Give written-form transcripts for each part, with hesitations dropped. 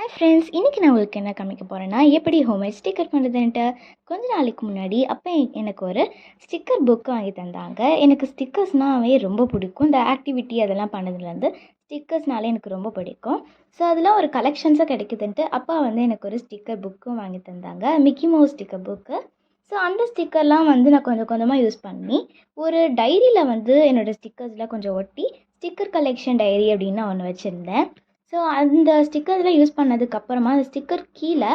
Hi friends, இன்றைக்கி நான் உங்களுக்கு என்ன காமிக்க போகிறேன்னா, எப்படி ஹோம்மேட் ஸ்டிக்கர் பண்ணுறதுன்ட்டு. கொஞ்ச நாளைக்கு முன்னாடி அப்போ எனக்கு ஒரு ஸ்டிக்கர் புக் வாங்கி தந்தாங்க. எனக்கு ஸ்டிக்கர்ஸ்னாவே ரொம்ப பிடிக்கும். இந்த ஆக்டிவிட்டி அதெல்லாம் பண்ணதுலேருந்து ஸ்டிக்கர்ஸ்னாலே எனக்கு ரொம்ப பிடிக்கும். ஸோ அதெல்லாம் ஒரு கலெக்ஷன்ஸாக கிடைக்குதுன்ட்டு அப்பா எனக்கு ஒரு ஸ்டிக்கர் புக்கும் வாங்கி தந்தாங்க, Mickey mouse sticker book. So அந்த ஸ்டிக்கர்லாம் நான் கொஞ்சம் கொஞ்சமாக யூஸ் பண்ணி ஒரு டைரியில் என்னோடய ஸ்டிக்கர்ஸ்லாம் கொஞ்சம் ஒட்டி ஸ்டிக்கர் கலெக்ஷன் டைரி அப்படின்னு ஒன்று வச்சுருந்தேன். ஸோ அந்த ஸ்டிக்கர்ஸ்லாம் யூஸ் பண்ணதுக்கப்புறமா அந்த ஸ்டிக்கர் கீழே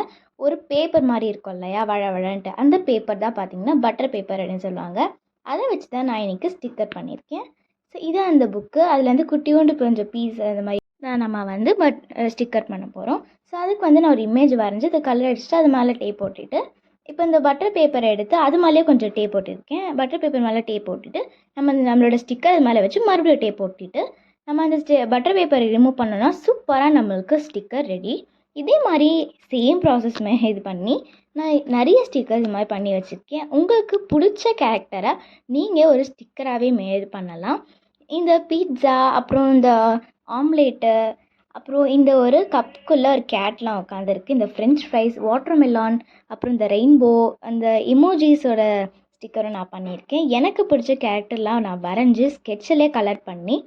ஒரு பேப்பர் மாதிரி இருக்கும் இல்லையா, வழவழன்ட்டு அந்த பேப்பர் தான் பார்த்திங்கன்னா பட்டர் பேப்பர் அப்படின்னு சொல்லுவாங்க. அதை வச்சு தான் நான் இன்றைக்கி ஸ்டிக்கர் பண்ணியிருக்கேன். ஸோ இதான் அந்த புக்கு. அதுலேருந்து குட்டியோண்டு கொஞ்சம் பீஸ் அந்த மாதிரி தான் நம்ம ஸ்டிக்கர் பண்ண போகிறோம். ஸோ அதுக்கு நான் ஒரு இமேஜ் வரைஞ்சி அதை கலர் அடிச்சுட்டு அது மேலே டேப் போட்டுட்டு இப்போ இந்த பட்டர் பேப்பரை எடுத்து அது மேலேயே கொஞ்சம் டேப் போட்டிருக்கேன். பட்டர் பேப்பர் மேலே டேப் போட்டுட்டு நம்மளோட ஸ்டிக்கர் அது மேலே வச்சு மறுபடியும் டேப் போட்டுட்டு நம்ம அந்த பட்டர் பேப்பரை ரிமூவ் பண்ணோன்னா சூப்பராக நம்மளுக்கு ஸ்டிக்கர் ரெடி. இதே மாதிரி சேம் ப்ராசஸ் இது பண்ணி நான் நிறைய ஸ்டிக்கர் இது மாதிரி பண்ணி வச்சுருக்கேன். உங்களுக்கு பிடிச்ச கேரக்டரை நீங்கள் ஒரு ஸ்டிக்கராகவே இது பண்ணலாம். இந்த பீட்சா, அப்புறம் இந்த ஆம்லேட்டு, அப்புறம் இந்த ஒரு கப்புக்குள்ளே ஒரு கேட்லாம் உட்காந்துருக்கு, இந்த ஃப்ரெஞ்ச் ஃப்ரைஸ், வாட்டர்மெலான், அப்புறம் இந்த ரெயின்போ, அந்த இமோஜிஸோட ஸ்டிக்கரும் நான் பண்ணியிருக்கேன். எனக்கு பிடிச்ச கேரக்டர்லாம் நான் வரைஞ்சி ஸ்கெட்சிலே கலர் பண்ணி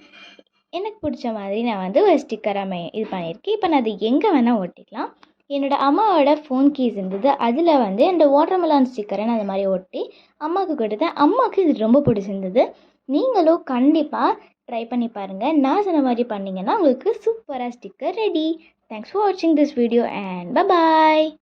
எனக்கு பிடிச்ச மாதிரி நான் ஒரு ஸ்டிக்கராக இது பண்ணியிருக்கேன். இப்போ நான் அது எங்கே வேணால் ஒட்டிக்கலாம். என்னோடய அம்மாவோட ஃபோன் கீஸ் இருந்தது, அதில் இந்த வாட்டர்மெலான் ஸ்டிக்கரை நான் அது மாதிரி ஒட்டி அம்மாவுக்கு கொடுத்தேன். அம்மாவுக்கு இது ரொம்ப பிடிச்சிருந்தது. நீங்களும் கண்டிப்பாக ட்ரை பண்ணி பாருங்கள். நான் சொன்ன மாதிரி பண்ணிங்கன்னா உங்களுக்கு சூப்பராக ஸ்டிக்கர் ரெடி. தேங்க்ஸ் ஃபார் வாட்சிங் திஸ் வீடியோ அண்ட் பை.